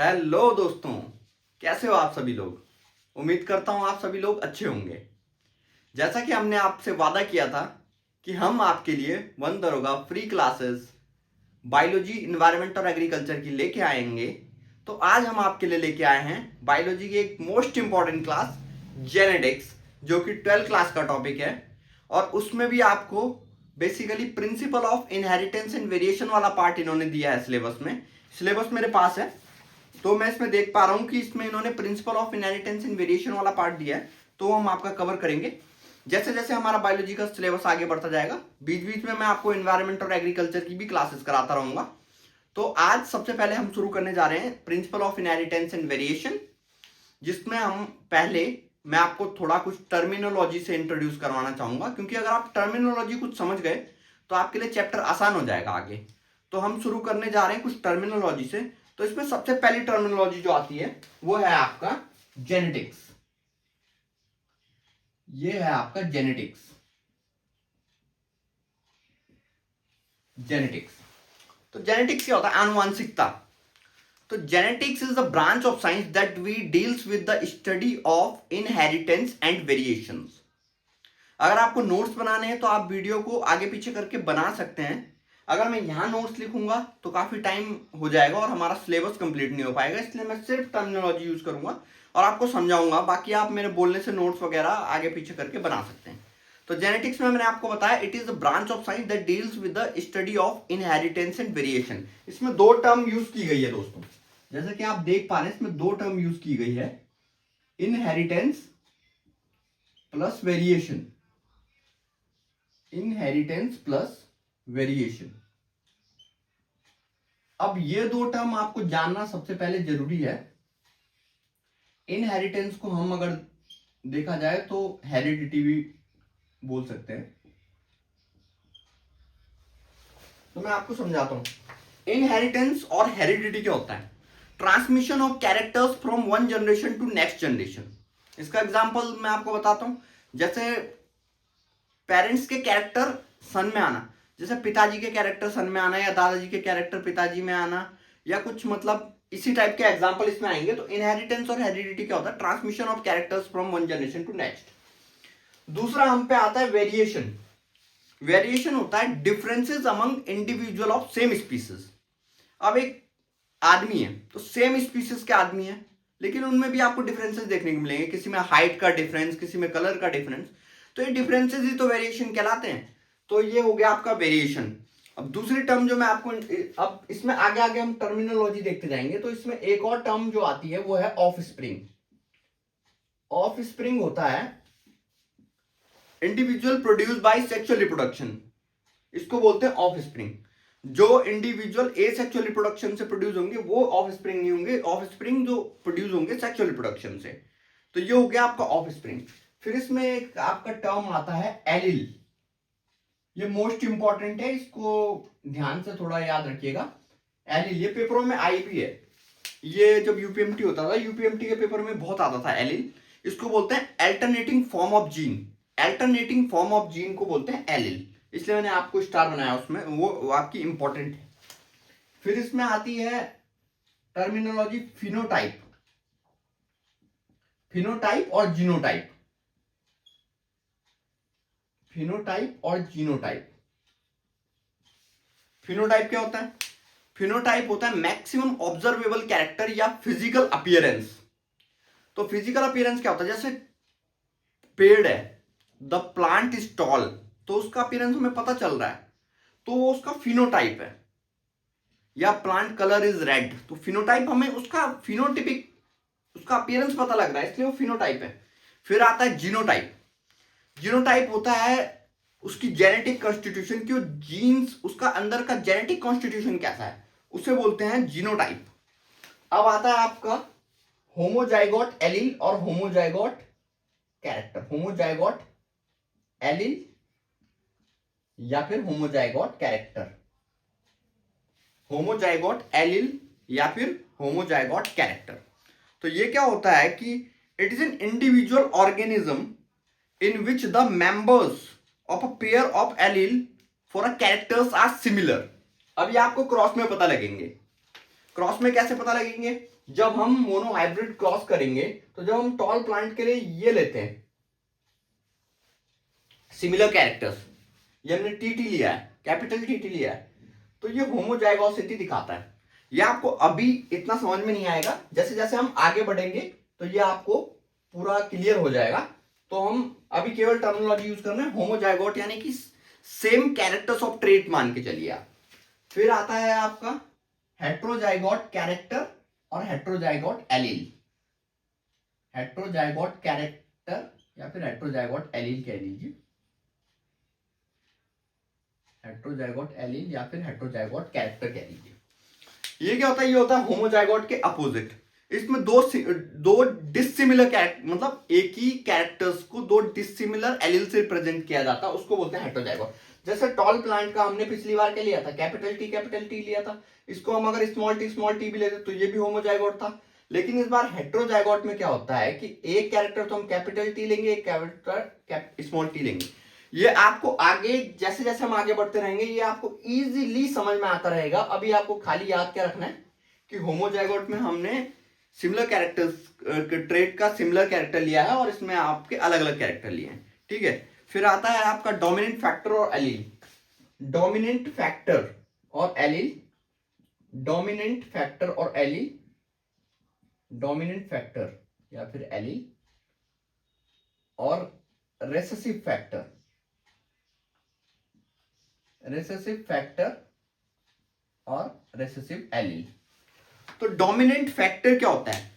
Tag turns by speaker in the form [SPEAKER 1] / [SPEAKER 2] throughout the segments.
[SPEAKER 1] Hello दोस्तों, कैसे हो आप सभी लोग। उम्मीद करता हूं आप सभी लोग अच्छे होंगे। जैसा कि हमने आपसे वादा किया था कि हम आपके लिए वन दरोगा फ्री क्लासेस बायोलॉजी, इन्वायरमेंट और एग्रीकल्चर की लेके आएंगे। तो आज हम आपके लिए लेके आए हैं बायोलॉजी की एक मोस्ट इंपॉर्टेंट क्लास जेनेटिक्स, जो कि 12th क्लास का टॉपिक है। और उसमें भी आपको basically principle of inheritance and variation वाला पार्ट इन्होंने दिया है सिलेबस में। सिलेबस मेरे पास है, तो मैं इसमें देख पा रहा हूं कि इसमें इन्होंने principle of inheritance and variation वाला पार्ट दिया है, तो हम आपका कवर करेंगे। जैसे जैसे हमारा बायोलॉजी का सिलेबस आगे बढ़ता जाएगा, बीच बीच में मैं आपको इन्वायरमेंट और एग्रीकल्चर की भी क्लासेस कराता रहूंगा। तो आज सबसे पहले हम शुरू करने जा रहे हैं principle of inheritance and variation, जिसमें हम पहले मैं आपको थोड़ा कुछ टर्मिनोलॉजी से इंट्रोड्यूस करवाना चाहूंगा, क्योंकि अगर आप टर्मिनोलॉजी कुछ समझ गए तो आपके लिए चैप्टर आसान हो जाएगा आगे। तो हम शुरू करने जा रहे हैं कुछ टर्मिनोलॉजी से। तो इसमें सबसे पहली टर्मिनोलॉजी जो आती है वो है आपका जेनेटिक्स। ये है आपका जेनेटिक्स। जेनेटिक्स तो जेनेटिक्स क्या होता है? आनुवांशिकता। तो genetics is the branch of science that we deals with the study of inheritance and variations. अगर आपको नोट्स बनाने हैं तो आप वीडियो को आगे पीछे करके बना सकते हैं। अगर मैं यहां नोट्स लिखूंगा तो काफी टाइम हो जाएगा और हमारा सिलेबस कंप्लीट नहीं हो पाएगा, इसलिए मैं सिर्फ टर्मिनोलॉजी यूज करूंगा और आपको समझाऊंगा। बाकी आप मेरे बोलने से नोट्स वगैरह आगे पीछे करके बना सकते हैं। तो जेनेटिक्स में मैंने आपको बताया, it is the branch of science that deals with the study of inheritance and variation. इसमें दो टर्म यूज की गई है दोस्तों, जैसे कि आप देख पा रहे हैं इसमें दो टर्म यूज की गई है, inheritance plus variation. Inheritance plus variation. अब ये दो टर्म आपको जानना सबसे पहले जरूरी है। इनहेरिटेंस को हम अगर देखा जाए तो हेरिडिटी भी बोल सकते हैं। तो मैं आपको समझाता हूं इनहेरिटेंस और हेरिडिटी क्या होता है। Transmission of characters from one generation to next generation. इसका एग्जांपल मैं आपको बताता हूं। जैसे पेरेंट्स के कैरेक्टर सन में आना, जैसे पिताजी के कैरेक्टर सन में आना या दादाजी के कैरेक्टर पिताजी में आना, या कुछ मतलब इसी टाइप के एग्जांपल इसमें आएंगे। तो इनहेरिटेंस और हेरिडिटी क्या होता है? Transmission of characters from one generation to next. दूसरा हम पे आता है वेरिएशन। वेरिएशन होता है differences among individual of same species. अब एक आदमी है तो सेम स्पीसीज के आदमी है, लेकिन उनमें भी आपको डिफरेंसेस देखने को मिलेंगे। किसी में हाइट का डिफरेंस, किसी में कलर का डिफरेंस। तो ये डिफरेंसेस ही तो वेरिएशन कहलाते हैं। तो ये हो गया आपका वेरिएशन। अब दूसरी टर्म जो मैं आपको, अब इसमें आगे आगे हम टर्मिनोलॉजी देखते जाएंगे। तो इसमें एक और टर्म जो आती है वो है ऑफ स्प्रिंग। ऑफ स्प्रिंग होता है individual produce by sexual reproduction. इसको बोलते हैं ऑफ स्प्रिंग। जो इंडिविजुअल ए सेक्सुअल रिप्रोडक्शन से प्रोड्यूस होंगे वो ऑफ स्प्रिंग नहीं होंगे। ऑफ स्प्रिंग जो प्रोड्यूस होंगे सेक्सुअल रिप्रोडक्शन से। तो ये हो गया आपका ऑफ स्प्रिंग। फिर इसमें एक आपका टर्म आता है एलिल। ये मोस्ट इंपॉर्टेंट है, इसको ध्यान से थोड़ा याद रखिएगा। एलिल ये पेपरों में आई भी है। ये जब यूपीएमटी होता था, यूपीएमटी के पेपर में बहुत आता था एलिल। इसको बोलते हैं alternating form of gene. Alternating form of gene को बोलते हैं एलिल, इसलिए मैंने आपको स्टार बनाया उसमें, वो आपकी इंपॉर्टेंट है। फिर इसमें आती है टर्मिनोलॉजी फिनोटाइप। फिनोटाइप और जीनोटाइप। फिनोटाइप और जीनोटाइप। फिनोटाइप क्या होता है? फिनोटाइप होता है मैक्सिमम ऑब्जर्वेबल कैरेक्टर या फिजिकल अपीयरेंस। तो फिजिकल अपीयरेंस क्या होता है? जैसे पेड़ है, द प्लांट इज टॉल, तो उसका अपीयरेंस हमें पता चल रहा है, तो वो उसका फिनोटाइप है। या प्लांट कलर इज रेड, तो फिनोटाइप हमें उसका फिनोटिपिक, उसका अपीयरेंस पता लग रहा है, इसलिए वो फिनोटाइप है। फिर आता है जीनोटाइप। जीनोटाइप होता है उसकी जेनेटिक कॉन्स्टिट्यूशन की, जीन्स, उसका अंदर का जेनेटिक कॉन्स्टिट्यूशन कैसा है, उसे बोलते हैं जीनोटाइप। अब आता है आपका होमोजाइगोट एलील और होमोजाइगोट कैरेक्टर। होमोजाइगोट एलील या फिर होमोजाइगोट कैरेक्टर। होमोजाइगोट एलील या फिर होमोजाइगोट कैरेक्टर। तो ये क्या होता है कि it is an individual organism in which the members of a pair of allele for a characters are similar। अब ये आपको क्रॉस में पता लगेंगे। क्रॉस में कैसे पता लगेंगे? जब हम मोनो हाइब्रिड क्रॉस करेंगे तो जब हम टॉल प्लांट के लिए ये लेते हैं सिमिलर कैरेक्टर्स, ये हमने टीटी लिया है, कैपिटल टीटी लिया है, तो ये होमोजाइगोसिटी दिखाता है। ये आपको अभी इतना समझ में नहीं आएगा, जैसे जैसे हम आगे बढ़ेंगे तो ये आपको पूरा क्लियर हो जाएगा। तो हम अभी केवल टर्मिनोलॉजी यूज कर रहे हैं, होमोजाइगोट यानी कि सेम कैरेक्टर्स ऑफ ट्रेट मान के चलिए आप। फिर आता है आपका हेट्रोजाइगोट कैरेक्टर और हेट्रोजाइगोट एलील। हेट्रोजाइगोट कैरेक्टर या फिर हेट्रोजाइगोट एलील कह लीजिए, हेट्रोजाइगोट एलील या फिर हेट्रोजाइगोट कैरेक्टर कह लीजिए। ये क्या होता है? ये होता है होमोजाइगोट के अपोजिट। इसमें दो डिसिमिलर कैरेक्टर, मतलब एक ही कैरेक्टर्स को दो डिसिमिलर एलील से रिप्रेजेंट किया जाता है, उसको बोलते हैं हेट्रोजाइगोट। जैसे टॉल प्लांट का हमने पिछली बार क्या लिया था? कैपिटल टी लिया था। इसको हम अगर स्मॉल टी भी लेते तो ये भी होमोजाइगोट था। लेकिन इस बार हेट्रोजाइगोट में क्या होता है कि एक कैरेक्टर तो हम कैपिटल टी लेंगे, एक कैरेक्टर स्मॉल टी लेंगे। ये आपको आगे जैसे जैसे हम आगे बढ़ते रहेंगे ये आपको इजीली समझ में आता रहेगा। अभी आपको खाली याद क्या रखना है कि होमोजाइगोट में हमने सिमिलर कैरेक्टर्स ट्रेट का सिमिलर कैरेक्टर लिया है और इसमें आपके अलग अलग कैरेक्टर लिए हैं, ठीक है। फिर आता है आपका डोमिनेंट फैक्टर और एलील। डोमिनेंट फैक्टर और एलील, डोमिनेंट फैक्टर और एलील, डोमिनेंट फैक्टर या फिर एलील और रेसेसिव फैक्टर, रेसेसिव फैक्टर और रेसेसिव एलील। तो डोमिनेंट फैक्टर क्या होता है?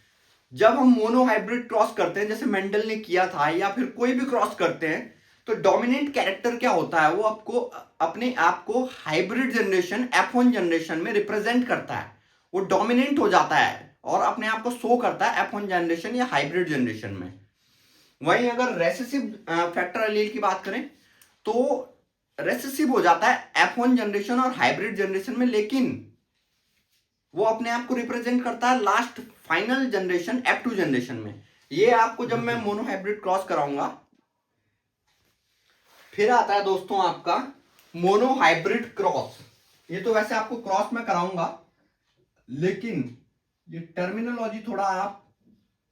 [SPEAKER 1] जब हम मोनो हाइब्रिड क्रॉस करते हैं, जैसे मेंडल ने किया था या फिर कोई भी क्रॉस करते हैं, तो डोमिनेंट कैरेक्टर क्या होता है? वो आपको अपने आप को हाइब्रिड जनरेशन F1 जनरेशन में रिप्रेजेंट करता है, वो डोमिनेंट हो जाता है और अपने आप को शो करता है F1 जनरेशन या हाइब्रिड जनरेशन में। वहीं अगर रेसेसिव फैक्टर एलील की बात करें तो रेसेसिव हो जाता है F1 जनरेशन और हाइब्रिड जनरेशन में, लेकिन वो अपने आप को रिप्रेजेंट करता है last final generation F2 generation में। ये आपको जब मैं मोनो हाइब्रिड क्रॉस कराऊंगा। फिर आता है दोस्तों आपका मोनो हाइब्रिड क्रॉस। ये तो वैसे आपको क्रॉस में कराऊंगा, लेकिन ये टर्मिनोलॉजी थोड़ा आप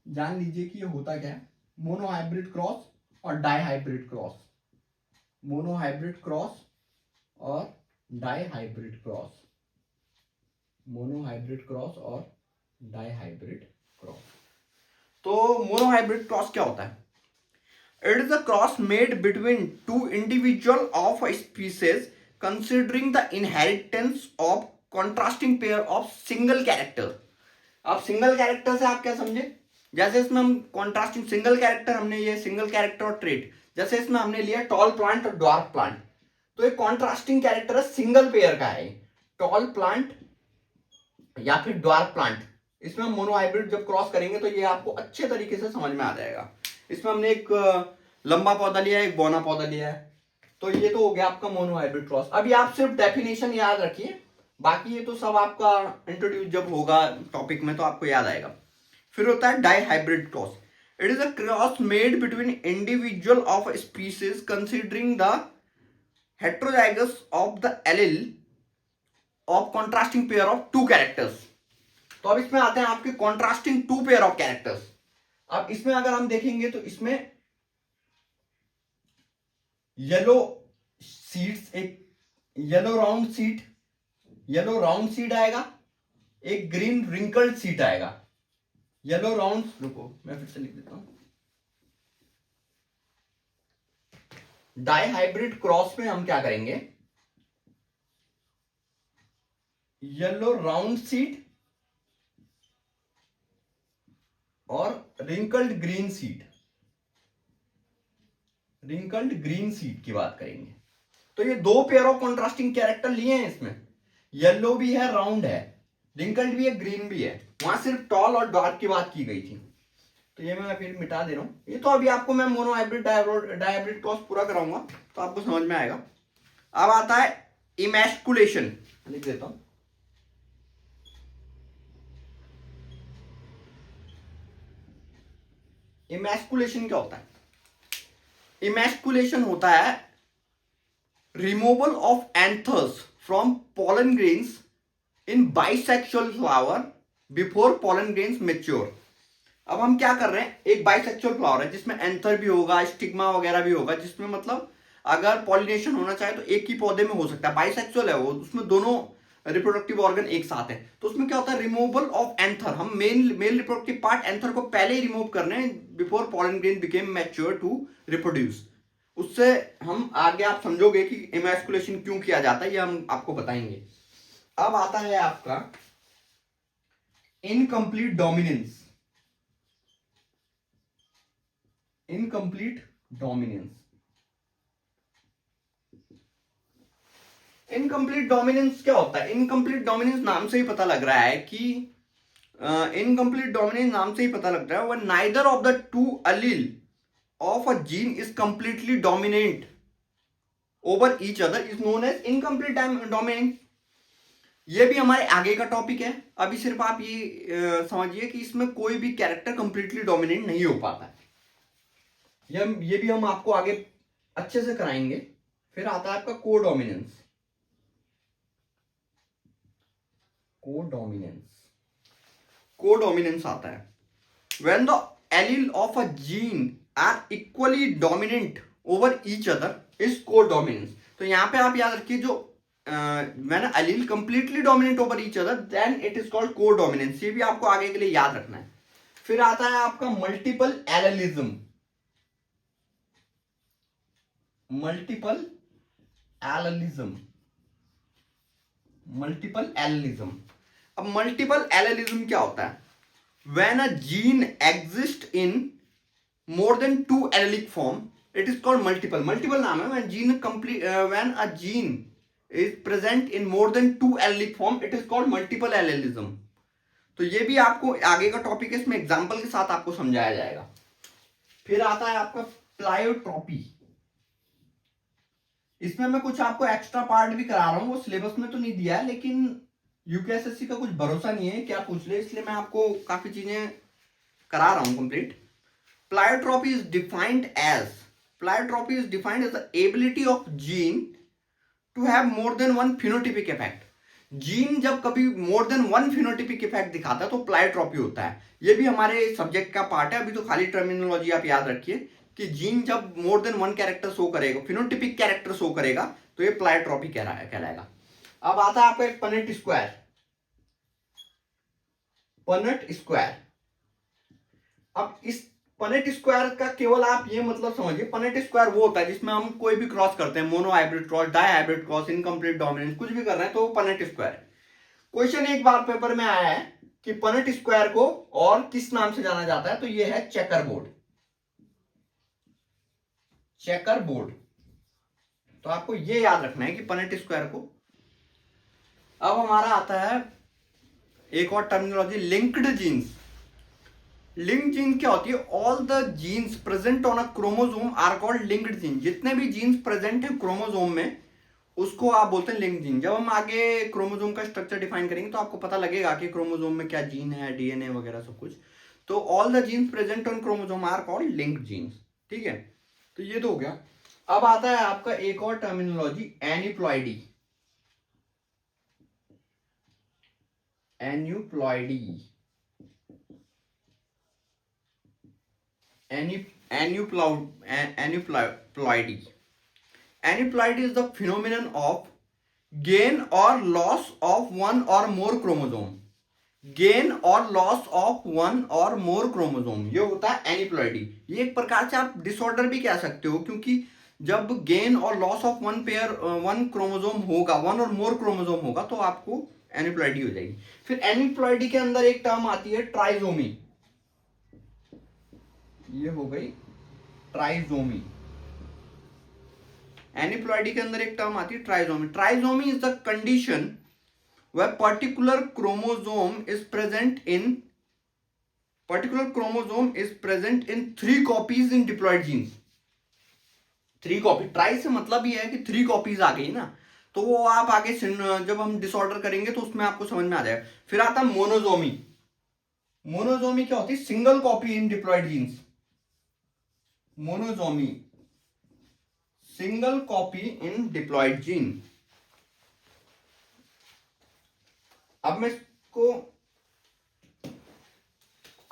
[SPEAKER 1] जान लीजिए कि ये होता क्या है। मोनो हाइब्रिड क्रॉस और dihybrid cross, monohybrid cross और dihybrid cross, monohybrid cross और डाई हाइब्रिड क्रॉस। तो मोनो हाइब्रिड क्रॉस क्या होता है? It is a cross made between two individual of a species considering the inheritance of contrasting pair of single character. अब single character से आप क्या समझे? जैसे इसमें हम कॉन्ट्रास्टिंग सिंगल कैरेक्टर, हमने ये सिंगल कैरेक्टर और ट्रेट, जैसे इसमें हमने लिया टॉल प्लांट और ड्वार्फ प्लांट, तो ये कॉन्ट्रास्टिंग कैरेक्टर है, सिंगल पेयर का है टॉल प्लांट या फिर ड्वार्फ प्लांट। इसमें हम मोनो हाइब्रिड जब क्रॉस करेंगे तो ये आपको अच्छे तरीके से समझ में आ जाएगा। इसमें हमने एक लंबा पौधा लिया है, एक बौना पौधा लिया है, तो ये तो हो गया आपका मोनो हाइब्रिड क्रॉस। अभी आप सिर्फ डेफिनेशन याद रखिए, बाकी ये तो सब आपका इंट्रोड्यूस जब होगा टॉपिक में तो आपको याद आएगा। फिर होता है dihybrid cross. It is a cross made between individual of species considering the heterozygous of the allele of contrasting pair of two characters. तो अब इसमें आते हैं आपके contrasting two pair of characters. अब इसमें अगर हम देखेंगे तो इसमें येलो सीड्स, एक येलो राउंड सीड आएगा, एक ग्रीन रिंकल्ड सीड आएगा। येलो राउंड, रुको मैं फिर से लिख देता हूं। डाई हाइब्रिड क्रॉस में हम क्या करेंगे? येलो राउंड सीड और रिंकल्ड ग्रीन सीड की बात करेंगे। तो ये दो पेयर ऑफ कॉन्ट्रास्टिंग कैरेक्टर लिए हैं इसमें, येलो भी है, राउंड है, रिंकल्ड भी है, ग्रीन भी है। वहां सिर्फ टॉल और डार्क की बात की गई थी, तो ये मैं फिर मिटा दे रहा हूं। ये तो अभी आपको मैं monohybrid dihybrid cross पूरा कराऊंगा तो आपको समझ में आएगा। अब आता है इमैस्कुलेशन, लिख देता हूं। इमैस्कुलेशन क्या होता है? इमैस्कुलेशन होता है removal of anthers from pollen grains in bisexual flower before pollen grains mature. अब हम क्या कर रहे हैं, एक बाइसेक्सुअल फ्लावर है जिसमें एंथर भी होगा, स्टिग्मा वगैरह भी होगा, जिसमें मतलब अगर पॉलिनेशन होना चाहे तो एक ही पौधे में हो सकता है। बाइसेक्सुअल है वो, उसमें दोनों रिप्रोडक्टिव ऑर्गन एक साथ है। तो उसमें क्या होता है, रिमूवल ऑफ एंथर। हम मेल रिप्रोडक्टिव पार्ट एंथर को पहले ही रिमूव करने हैं before pollen grain became mature to reproduce. उससे हम आगे आप समझोगे कि इमैस्कुलेशन क्यों किया जाता है, ये हम आपको बताएंगे। अब आता है आपका incomplete dominance. Incomplete dominance, incomplete dominance क्या होता है? इनकम्प्लीट डोमिनेंस नाम से ही पता लग रहा है कि इनकम्प्लीट डोमिनेंस नाम से ही पता लग रहा है when neither of the two allele of a gene is completely dominant over each other is known as incomplete dominance. ये भी हमारे आगे का टॉपिक है। अभी सिर्फ आप ये समझिए कि इसमें कोई भी कैरेक्टर कंप्लीटली डोमिनेंट नहीं हो पाता है। ये भी हम आपको आगे अच्छे से कराएंगे। फिर आता है आपका कोडोमिनेंस। कोडोमिनेंस आता है when the allele of a gene are equally dominant over each other is codominance। तो यहां पे आप याद रखिए, जो when allele completely dominant over each other then it is called codominance। ये भी आपको आगे के लिए याद रखना है। फिर आता है आपका multiple allelism. Multiple allelism, multiple allelism. अब मल्टीपल एलेलिज्म क्या होता है? when a gene exists in more than two allelic form it is called multiple। multiple नाम है when gene complete when a gene is present in more than two allelic form it is called multiple allelism। तो ये भी आपको आगे का topic है, इसमें एग्जांपल के साथ आपको समझाया जाएगा। फिर आता है आपका प्लायोट्रॉपी। इसमें मैं कुछ आपको एक्स्ट्रा पार्ट भी करा रहा हूं, वो सिलेबस में तो नहीं दिया है, लेकिन यूपीएसएससी का कुछ भरोसा नहीं है क्या पूछ ले, इसलिए मैं आपको काफी चीजें करा रहा हूं complete. Pleiotropy is defined as the ability of gene to have more than one phenotypic effect. Gene जब कभी more than one phenotypic effect दिखाता है तो प्लायोट्रॉपी होता है। ये भी हमारे सब्जेक्ट का पार्ट है, अभी तो खाली टर्मिनोलॉजी आप याद रखिए कि जीन जब मोर देन वन कैरेक्टर शो करेगा, फिनोटिपिक कैरेक्टर शो करेगा, तो ये प्लायोट्रॉपी कहलाएगा। अब आता है आपका एक पनेट स्क्वायर। पनेट स्क्वायर, अब इस पनेट स्क्वायर का केवल आप ये मतलब समझिए, पनेट स्क्वायर वो होता है जिसमें हम कोई भी क्रॉस करते हैं, monohybrid cross, dihybrid cross, incomplete dominance, कुछ भी कर रहे हैं तो वो पनेट स्क्वायर है। क्वेश्चन एक बार पेपर में आया है कि पनेट स्क्वायर को और किस नाम से जाना जाता है, तो ये है चेकर बोर्ड। चेकर बोर्ड, तो आपको ये याद रखना है कि पनेट स्क्वायर को। अब हमारा आता है एक और terminology, linked genes. Linked gene क्या होती है? All the genes present on a chromosome are called linked gene. जितने भी जीन्स प्रेजेंट है क्रोमोसोम में उसको आप बोलते हैं लिंक्ड जीन। जब हम आगे क्रोमोसोम का स्ट्रक्चर डिफाइन करेंगे तो आपको पता लगेगा कि क्रोमोसोम में क्या जीन है, डीएनए वगैरह सब कुछ। तो all the genes present on chromosome are called linked genes. ठीक है, तो ये तो हो गया। अब आता है आपका एक और terminology, aneuploidy. Aneuploidy, aneuploidy. Aneuploidy is the phenomenon of gain or loss of one or more chromosome। gain or loss of one or more chromosome, ये होता है एनिप्लॉइडी। ये एक प्रकार से आप डिसऑर्डर भी कह सकते हो, क्योंकि जब गेन और लॉस ऑफ वन क्रोमोसोम होगा, वन और मोर क्रोमोसोम होगा, तो आपको एनिप्लॉइडी हो जाएगी। फिर एनिप्लॉइडी के अंदर एक टर्म आती है ट्राइजोमी। ये हो गई ट्राइजोमी। एनिप्लॉइडी के अंदर एक टर्म आती है trisomy. Trisomy is the condition where particular chromosome is present in 3 copies in diploid genes। 3 copy, try से मतलब ये है कि 3 कॉपीज आ गई ना, तो वो आप आगे जब हम डिसऑर्डर करेंगे तो उसमें आपको समझ में आ जाएगा। फिर आता है मोनोजोमी। मोनोजोमी क्या होती है? Single copy in diploid genes. Monosomy, single copy in diploid gene. अब मैं इसको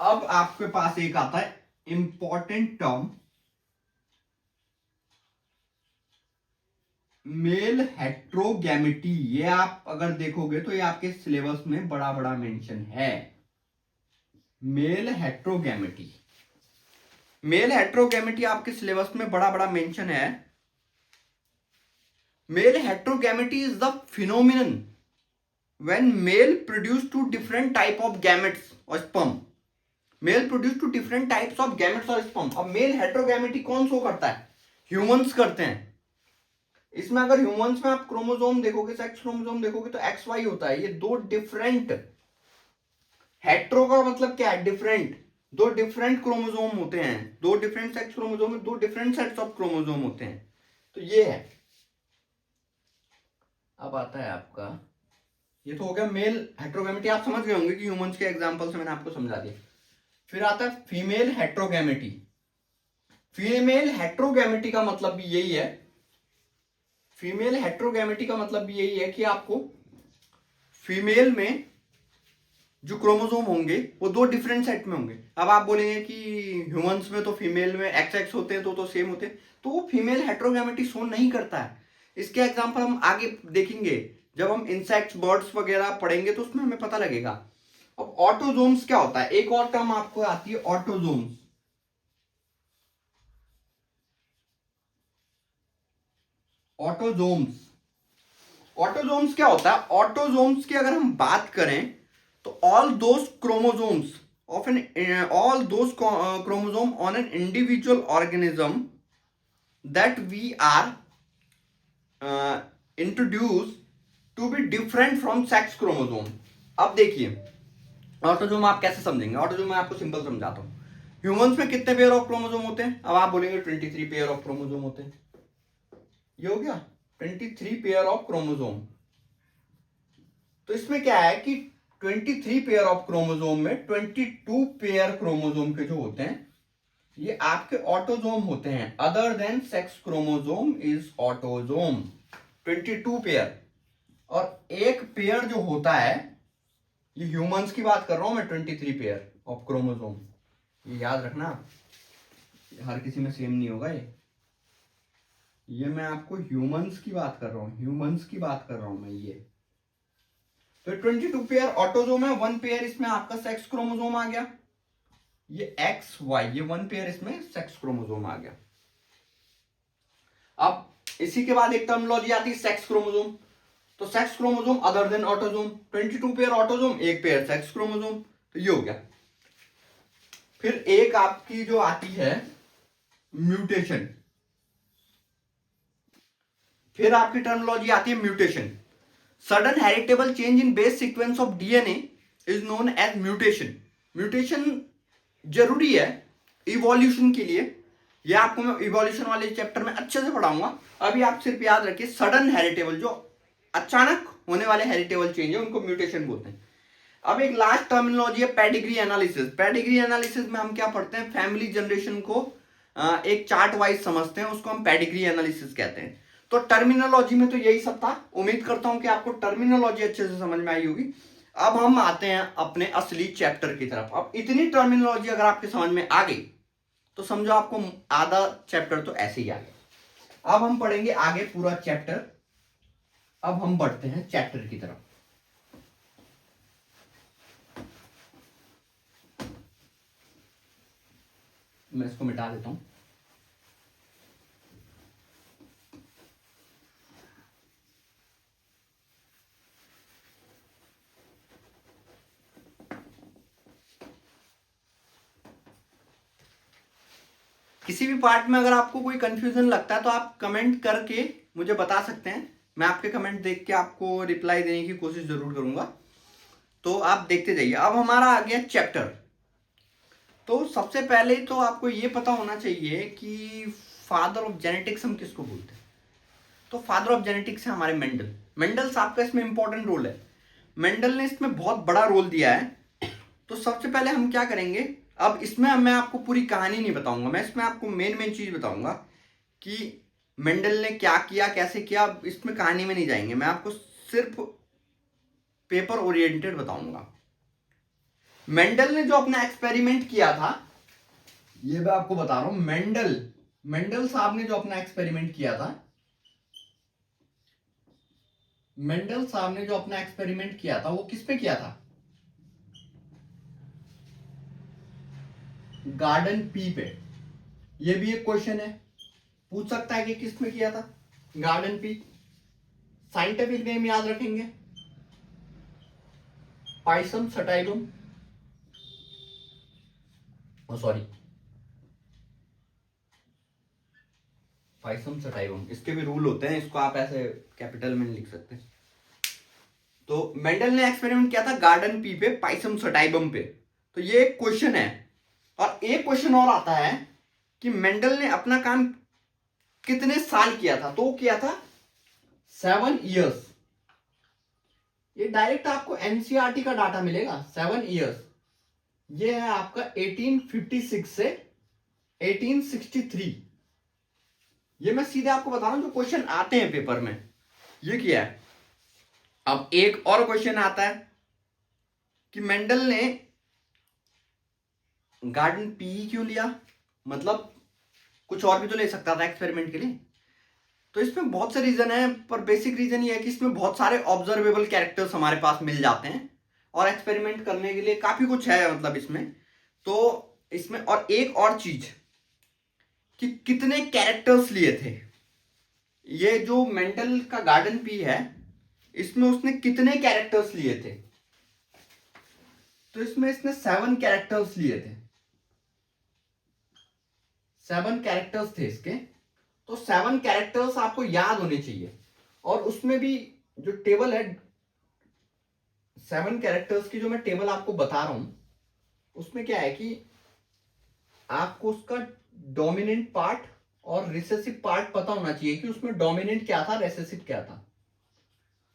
[SPEAKER 1] अब आपके पास एक आता है इंपॉर्टेंट टर्म, मेल हेट्रोगैमिटी। ये आप अगर देखोगे तो ये आपके सिलेबस में बड़ा बड़ा मेंशन है, मेल हेट्रोगैमिटी। मेल हेट्रोगैमिटी आपके सिलेबस में बड़ा बड़ा मेंशन है। Male heterogamety is the phenomenon when male produce two different type of gametes और sperm. Male produce two different types of gametes और स्पर्म। अब मेल हेट्रोगैमिटी कौन शो करता है? ह्यूमंस करते हैं। इसमें अगर ह्यूमंस में आप क्रोमोसोम देखोगे, सेक्स क्रोमोसोम देखोगे तो एक्स वाई होता है। ये दो डिफरेंट, हेट्रो का मतलब क्या है? डिफरेंट। दो डिफरेंट क्रोमोसोम होते हैं, दो डिफरेंट सेक्स क्रोमोसोम में दो डिफरेंट सेट्स ऑफ क्रोमोसोम होते हैं। तो ये है। अब आता है आपका, ये तो हो गया मेल हेट्रोगैमिटी। आप समझ गए होंगे कि ह्यूमंस के एग्जांपल से मैंने आपको समझा दिया। फिर आता है फीमेल हेट्रोगैमिटी। फीमेल हेट्रोगैमिटी का मतलब भी यही है, फीमेल हेट्रोगैमिटी का मतलब भी यही है कि आपको फीमेल में जो क्रोमोसोम होंगे वो दो डिफरेंट सेट में होंगे। अब आप बोलेंगे कि ह्यूमंस में तो फीमेल में एक्स एक्स होते हैं तो सेम होते हैं, तो वो फीमेल हेट्रोगैमिटी शो नहीं करता है। इसके एग्जांपल हम आगे देखेंगे, जब हम इंसेक्ट्स बर्ड्स वगैरह पढ़ेंगे तो उसमें हमें पता लगेगा। अब ऑटोजोम्स क्या होता है? एक और टर्म आपको आती है ऑटोजोम्स। ऑटोजोम्स, ऑटोजोम्स क्या होता है? ऑटोजोम्स की अगर हम बात करें तो all those chromosomes of an all those chromosome on an individual organism that we are introduce to be different from sex chromosome. अब देखिए ऑटोजोम आप कैसे समझेंगे? ऑटोजोम मैं आपको सिंपल समझाता हूं। ह्यूमंस में कितने पेयर ऑफ क्रोमोसोम होते हैं? अब आप बोलेंगे 23 पेयर ऑफ क्रोमोसोम होते हैं। ये हो गया 23 पेयर ऑफ क्रोमोसोम। तो इसमें क्या है कि 23 पेयर ऑफ क्रोमोसोम में 22 पेयर क्रोमोसोम के जो होते हैं ये आपके ऑटोजोम होते हैं। Other than sex chromosome is autosome. 22 pair, और एक पेयर जो होता है, ये ह्यूमंस की बात कर रहा हूं मैं, 23 पेयर ऑफ क्रोमोसोम। ये याद रखना, हर किसी में सेम नहीं होगा ये मैं आपको ह्यूमंस की बात कर रहा हूं, ह्यूमंस की बात कर रहा हूं मैं। ये तो 22 पेयर ऑटोजोम है, 1 पेयर इसमें आपका सेक्स क्रोमोसोम आ गया। ये एक्स वाई, ये 1 पेयर इसमें सेक्स क्रोमोसोम आ गया। अब इसी के बाद एक टर्मिनोलॉजी आती है सेक्स क्रोमोसोम। तो sex chromosome other than autosome, 22 pair autosome, 1 pair sex chromosome. तो ये हो गया। फिर एक आपकी जो आती है म्यूटेशन। फिर आपकी टर्मिनोलॉजी आती है mutation. Sudden heritable change in base sequence of DNA is known as mutation. Mutation जरूरी है इवोल्यूशन के लिए। ये आपको मैं इवोल्यूशन वाले चैप्टर में अच्छे से पढ़ाऊंगा। अभी आप सिर्फ याद रखिए सडन हेरिटेबल, जो अचानक होने वाले हेरिटेबल चेंज है उनको म्यूटेशन बोलते हैं। अब एक लास्ट टर्मिनोलॉजी है पेडिग्री एनालिसिस। पेडिग्री एनालिसिस में हम क्या पढ़ते हैं? फैमिली जनरेशन को एक चार्ट वाइज समझते हैं, उसको हम पेडिग्री एनालिसिस कहते हैं। तो टर्मिनोलॉजी में तो यही सब था। उम्मीद करता हूं कि आपको टर्मिनोलॉजी अच्छे से समझ में आई होगी। अब हम आते हैं अपने असली चैप्टर की तरफ। अब इतनी टर्मिनोलॉजी अगर आपके समझ में आ गई तो समझो आपको आधा चैप्टर तो ऐसे ही आ गया। अब हम पढ़ेंगे आगे पूरा चैप्टर। अब हम बढ़ते हैं चैप्टर की तरफ। मैं इसको मिटा देता हूं। किसी भी पार्ट में अगर आपको कोई कंफ्यूजन लगता है तो आप कमेंट करके मुझे बता सकते हैं। मैं आपके कमेंट देख के आपको रिप्लाई देने की कोशिश जरूर करूंगा। तो आप देखते जाइए। अब हमारा आ गया चैप्टर। तो सबसे पहले तो आपको ये पता होना चाहिए कि फादर ऑफ जेनेटिक्स हम किसको बोलते हैं। तो फादर ऑफ जेनेटिक्स है हमारे मेंडल। मेंडल साहब का इसमें इंपॉर्टेंट रोल है। मेंडल ने इसमें बहुत बड़ा रोल दिया है। तो सबसे पहले हम क्या करेंगे, अब इसमें मैं आपको पूरी कहानी नहीं बताऊंगा, मैं इसमें आपको मेन मेन चीज बताऊंगा कि मेंडल ने क्या किया, कैसे किया। इसमें कहानी में नहीं जाएंगे, मैं आपको सिर्फ पेपर ओरिएंटेड बताऊंगा। मेंडल ने जो अपना एक्सपेरिमेंट किया था, ये मैं आपको बता रहा हूं, मेंडल साहब ने जो अपना एक्सपेरिमेंट किया था, मेंडल साहब ने जो अपना एक्सपेरिमेंट किया था वो किस पे किया था? गार्डन पी पे। ये भी एक क्वेश्चन है, पूछ सकता है कि किस में किया था, गार्डन पी। साइंटिफिक नेम याद रखेंगे, पाइसम सटाइलम, सॉरी पाइसम सटाइलम। इसके भी रूल होते हैं, इसको आप ऐसे कैपिटल में लिख सकते हैं। तो मेंडल ने एक्सपेरिमेंट किया था गार्डन पी पे, पाइसम सटाइलम पे। तो ये एक क्वेश्चन है। और एक क्वेश्चन और आता है कि मेंडल ने अपना काम कितने साल किया था? तो किया था 7 इयर्स। ये डायरेक्ट आपको एनसीईआरटी का डाटा मिलेगा, 7 इयर्स। ये है आपका 1856 से 1863। ये मैं सीधे आपको बता रहा हूं जो क्वेश्चन आते हैं पेपर में, ये किया है। अब एक और क्वेश्चन आता है कि मेंडल ने गार्डन पी क्यों लिया, मतलब कुछ और भी तो ले सकता था एक्सपेरिमेंट के लिए। तो इसमें बहुत से रीजन है, पर बेसिक रीजन ये है कि इसमें बहुत सारे ऑब्जर्वेबल कैरेक्टर्स हमारे पास मिल जाते हैं और एक्सपेरिमेंट करने के लिए काफी कुछ है, मतलब इसमें। तो इसमें और एक और चीज कि कितने कैरेक्टर्स लिए थे। ये जो मेंडल का गार्डन पी है, इसमें उसने कितने कैरेक्टर्स लिए थे? तो इसमें इसने 7 कैरेक्टर्स लिए थे, 7 कैरेक्टर्स थे इसके। तो 7 कैरेक्टर्स आपको याद होने चाहिए। और उसमें भी जो टेबल है 7 कैरेक्टर्स की, जो मैं टेबल आपको बता रहा हूं, उसमें क्या है कि आपको उसका डोमिनेंट पार्ट और रिसेसिव पार्ट पता होना चाहिए कि उसमें डोमिनेंट क्या था, रेसेसिव क्या था।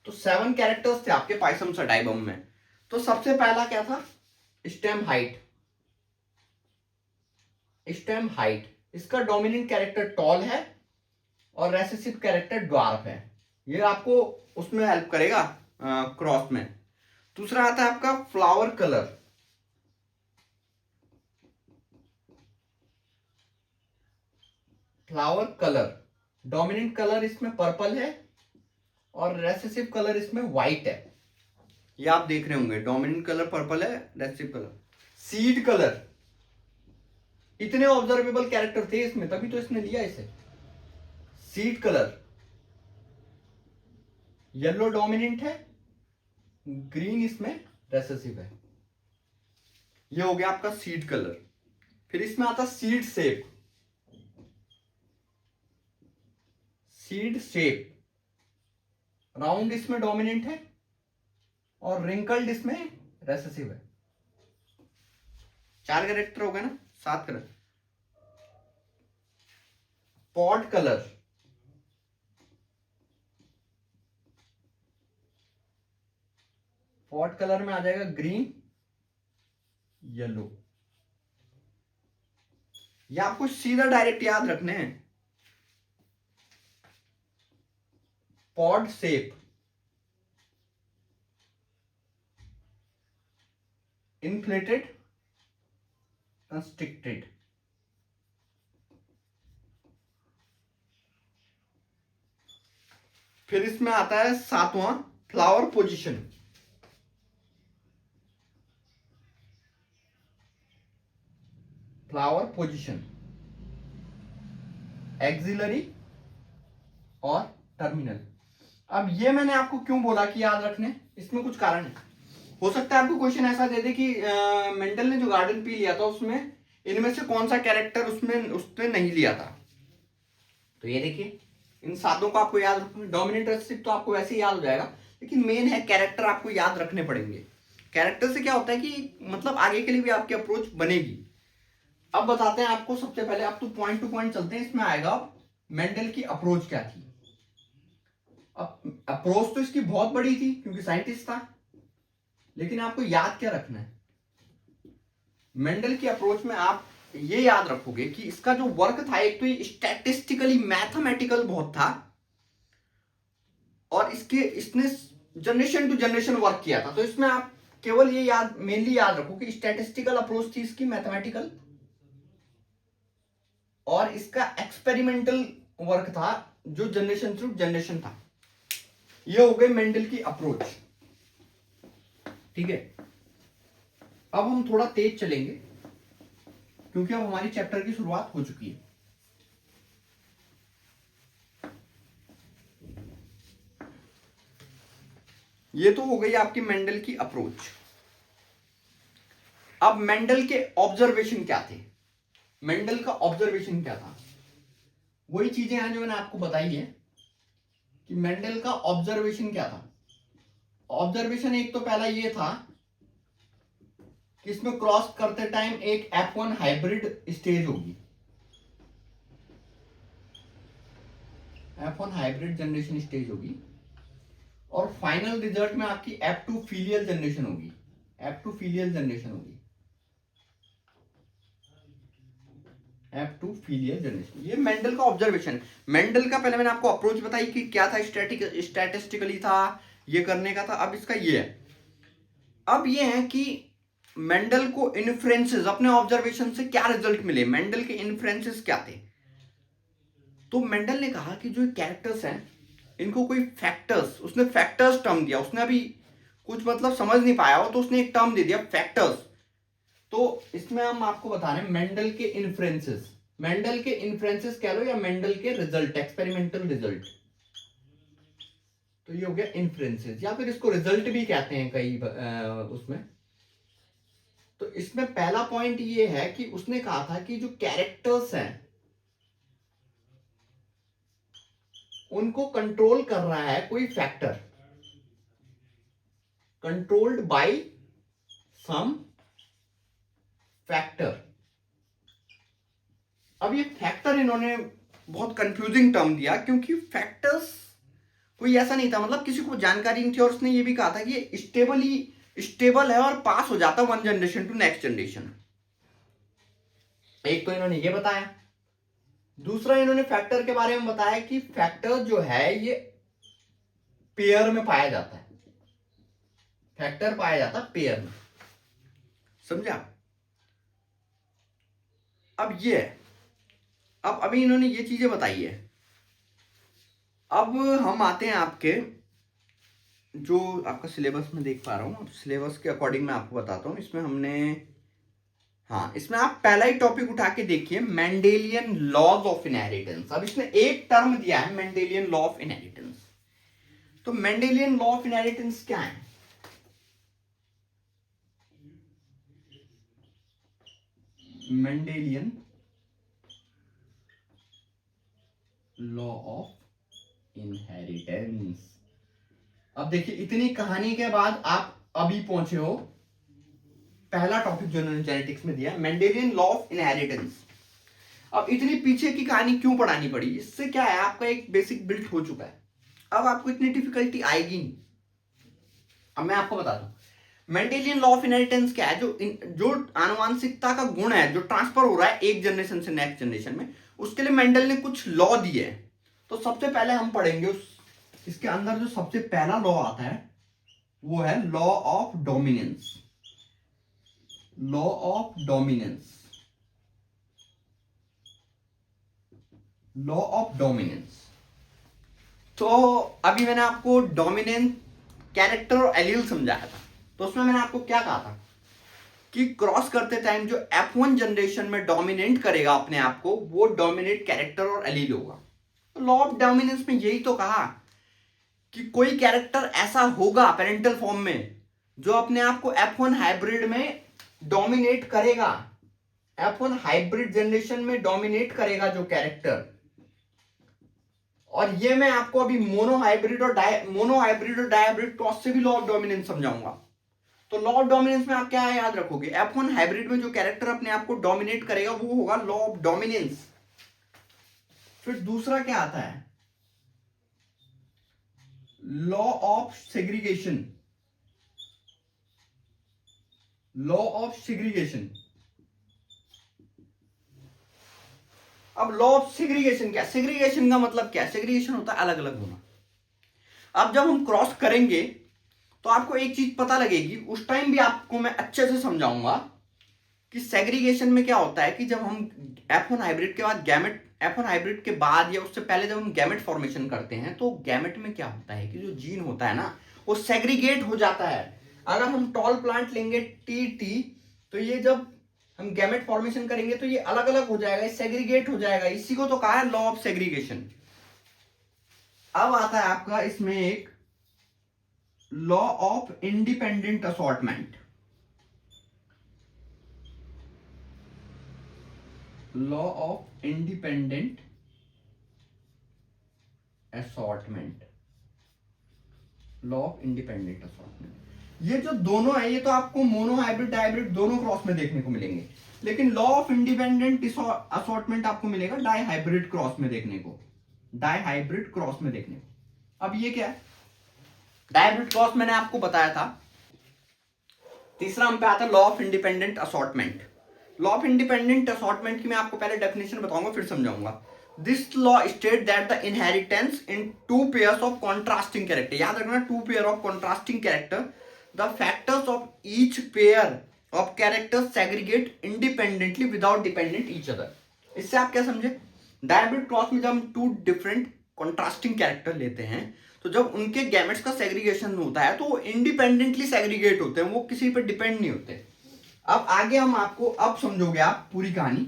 [SPEAKER 1] तो 7 कैरेक्टर्स थे आपके पाइसम सटाइलम में। तो सबसे पहला क्या था? Stem height. स्टेम हाइट, इसका डोमिनेंट कैरेक्टर टॉल है और रेसेसिव कैरेक्टर ड्वार्फ है। ये आपको उसमें हेल्प करेगा क्रॉस में। दूसरा आता है आपका flower colour. Flower colour, dominant colour इसमें पर्पल है और रेसेसिव कलर इसमें व्हाइट है। ये आप देख रहे होंगे, डोमिनेंट कलर पर्पल है, रेसेसिव कलर। सीड कलर, इतने ऑब्जर्वेबल कैरेक्टर थे इसमें, तभी तो इसने लिया इसे। सीड कलर, येलो डोमिनेंट है, ग्रीन इसमें रेसेसिव है। ये हो गया आपका सीड कलर। फिर इसमें आता seed shape. Seed shape, round इसमें डोमिनेंट है और रिंकल्ड इसमें रेसेसिव है। 4 कैरेक्टर हो गए ना, 7 colour. Pod colour, pot colour में आ जाएगा ग्रीन, येलो। ये आपको सीधा डायरेक्ट याद रखने हैं। Pod shape, inflated, constricted. फिर इसमें आता है 7वां flower position. Flower position, axillary और टर्मिनल। अब ये मैंने आपको क्यों बोला कि याद रखने, इसमें कुछ कारण है। हो सकता है आपको क्वेश्चन ऐसा दे दे कि मेंडल ने जो गार्डन पी लिया था उसमें इनमें से कौन सा कैरेक्टर उसने नहीं लिया था। तो ये देखिए, इन 7 को आपको याद रखना। डोमिनेंट रेसेसिव तो आपको वैसे ही याद हो जाएगा, लेकिन मेन है कैरेक्टर, आपको याद रखने पड़ेंगे। कैरेक्टर से क्या होता है कि मतलब आगे के लिए भी आपकी अप्रोच बनेगी। अब बताते हैं आपको, सबसे पहले आप तो पॉइंट टू पॉइंट चलते हैं। इसमें आएगा मेंडल की अप्रोच क्या थी। अब अप्रोच तो इसकी बहुत बड़ी थी क्योंकि साइंटिस्ट था, लेकिन आपको याद क्या रखना है, मेंडल की अप्रोच में आप ये याद रखोगे कि इसका जो वर्क था, एक तो ये स्टैटिस्टिकली मैथमेटिकल बहुत था और इसने जनरेशन टू जनरेशन वर्क किया था। तो इसमें आप केवल ये मेनली याद रखो कि स्टैटिस्टिकल अप्रोच थी इसकी, मैथमेटिकल, और इसका एक्सपेरिमेंटल वर्क था जो जनरेशन थ्रू जनरेशन था। ये हो गई मेंडल की अप्रोच। ठीक है, अब हम थोड़ा तेज चलेंगे क्योंकि अब हमारी चैप्टर की शुरुआत हो चुकी है। ये तो हो गई आपकी मेंडल की अप्रोच। अब मेंडल के ऑब्जर्वेशन क्या थे? मेंडल का ऑब्जर्वेशन क्या था? वही चीजें हैं जो मैंने आपको बताई है कि मेंडल का ऑब्जर्वेशन क्या था। ऑब्जर्वेशन एक तो पहला ये था कि इसमें क्रॉस करते टाइम एक F1 हाइब्रिड स्टेज होगी, F1 हाइब्रिड जनरेशन स्टेज होगी, और फाइनल रिजल्ट में आपकी F2 फीलियल जनरेशन होगी, F2 फीलियल जनरेशन होगी, F2 फीलियल जनरेशन। ये मेंडल का ऑब्जर्वेशन। मेंडल का पहले मैंने आपको अप्रोच बताई कि क्या था, स्टैटिस्टिकली था, ये करने का था। अब इसका ये है, अब ये है कि मेंडल को इन्फ्रेंसेस, अपने ऑब्जर्वेशन से क्या रिजल्ट मिले, मेंडल के इन्फ्रेंसेस क्या थे। तो मेंडल ने कहा कि जो कैरेक्टर्स हैं इनको कोई फैक्टर्स, उसने फैक्टर्स टर्म दिया, उसने अभी कुछ मतलब समझ नहीं पाया हो तो उसने एक टर्म दे दिया फैक्टर्स। तो इसमें हम आपको बता रहे हैं मेंडल के इन्फ्रेंसेस, मेंडल के इन्फ्रेंसेस कह लो या मेंडल के रिजल्ट, एक्सपेरिमेंटल रिजल्ट। तो ये हो गया इन्फ्रेंसेस, या फिर इसको रिजल्ट भी कहते हैं कई उसमें। तो इसमें पहला पॉइंट ये है कि उसने कहा था कि जो कैरेक्टर्स हैं उनको कंट्रोल कर रहा है कोई factor, controlled by some factor. अब ये फैक्टर इन्होंने बहुत कंफ्यूजिंग टर्म दिया क्योंकि फैक्टर्स कोई ऐसा नहीं था, मतलब किसी को जानकारी नहीं थी, और उसने ये भी कहा था कि ये स्टेबल है और पास हो जाता one generation to next generation. एक तो इन्होंने ये बताया, दूसरा इन्होंने फैक्टर के बारे में बताया कि फैक्टर जो है ये पेयर में पाया जाता है, फैक्टर पाया जाता है पेयर में, समझा। अब ये है, अब अभी इन्होंने ये चीजें बताई है। अब हम आते हैं आपके जो आपका सिलेबस में देख पा रहा हूं, सिलेबस के अकॉर्डिंग मैं आपको बताता हूं। इसमें हमने, हाँ, इसमें आप पहला ही टॉपिक उठा के देखिए, मेंडेलियन लॉज ऑफ इनहेरिटेंस। अब इसने एक टर्म दिया है मेंडेलियन लॉ ऑफ इनहेरिटेंस। तो मेंडेलियन लॉ ऑफ इनहेरिटेंस क्या है? Mendelian law of inheritance. अब देखिए, इतनी कहानी के बाद आप अभी पहुंचे हो पहला टॉपिक जो इन्होंने जेनेटिक्स में दिया, मेंडेलियन लॉ ऑफ इनहेरिटेंस। अब इतनी पीछे की कहानी क्यों पढ़ानी पड़ी? इससे क्या है, आपका एक बेसिक बिल्ड हो चुका है, अब आपको इतनी डिफिकल्टी आएगी नहीं। अब मैं आपको बताता हूं मेंडेलियन लॉ ऑफ इनहेरिटेंस क्या है। जो आनुवांशिकता का गुण है जो ट्रांसफर हो रहा है एक जनरेशन से नेक्स्ट जनरेशन में, उसके लिए मेंडल ने कुछ लॉ दिए हैं। तो सबसे पहले हम पढ़ेंगे इसके अंदर जो सबसे पहला लॉ आता है वो है law of dominance, law of dominance, law of dominance. तो अभी मैंने आपको डोमिनेंट कैरेक्टर और एलील समझाया था, तो उसमें मैंने आपको क्या कहा था कि क्रॉस करते टाइम जो F1 जनरेशन में डोमिनेट करेगा अपने आप को, वो डोमिनेट कैरेक्टर और एलील होगा। लॉ ऑफ डोमिनेंस में यही तो कहा कि कोई कैरेक्टर ऐसा होगा पेरेंटल फॉर्म में जो अपने आप को F1 हाइब्रिड में डोमिनेट करेगा, F1 हाइब्रिड जनरेशन में डोमिनेट करेगा जो कैरेक्टर। और ये मैं आपको अभी मोनो हाइब्रिड और डायहाइब्रिड क्रॉस से भी लॉ ऑफ डोमिनेंस समझाऊंगा। तो लॉ ऑफ डोमिनेंस में आप क्या याद रखोगे, F1 हाइब्रिड में जो कैरेक्टर अपने आप को डोमिनेट करेगा वो होगा लॉ ऑफ डोमिनेंस। फिर दूसरा क्या आता है, law of segregation, law of segregation. अब लॉ ऑफ सेग्रीगेशन क्या, सेग्रीगेशन का मतलब क्या है? सेग्रीगेशन होता है अलग अलग होना। अब जब हम क्रॉस करेंगे तो आपको एक चीज पता लगेगी, उस टाइम भी आपको मैं अच्छे से समझाऊंगा कि सेग्रीगेशन में क्या होता है कि जब हम F1 हाइब्रिड के बाद गैमेट, F1 हाइब्रिड के बाद या उससे पहले जब हम गैमेट फॉर्मेशन करते हैं तो गैमेट में क्या होता है कि जो जीन होता है ना वो सेग्रीगेट हो जाता है। अगर हम टॉल प्लांट लेंगे टी, तो ये जब हम गैमेट फॉर्मेशन करेंगे तो ये अलग अलग हो जाएगा, सेग्रीगेट हो जाएगा। इसी को तो कहा है लॉ ऑफ सेग्रीगेशन। अब आता है आपका इसमें एक law of independent assortment. Law of independent assortment, law of independent assortment. ये जो दोनों है ये तो आपको मोनो हाइब्रिड डाइब्रिड दोनों क्रॉस में देखने को मिलेंगे, लेकिन लॉ ऑफ इंडिपेंडेंट असॉर्टमेंट आपको मिलेगा डाई हाइब्रिड क्रॉस में देखने को, डाई हाइब्रिड क्रॉस में देखने को। अब ये क्या है? डाई हाइब्रिड क्रॉस मैंने आपको बताया था। तीसरा हम पे आता है law of independent assortment. Law of independent assortment की मैं आपको पहले डेफिनेशन बताऊंगा फिर समझाऊंगा। This law state that the inheritance in two pairs of contrasting character, याद रखना two pair of contrasting character, the factors of each pair of characters segregate independently without dependent each other. इससे आप क्या समझे? Dihybrid cross में जब हम to different contrasting character लेते हैं तो जब उनके गैमेट्स का सेग्रीगेशन होता है तो वो इंडिपेंडेंटली सेग्रीगेट होते हैं, वो किसी पर डिपेंड नहीं होते। अब आगे हम आपको, अब समझोगे आप पूरी कहानी।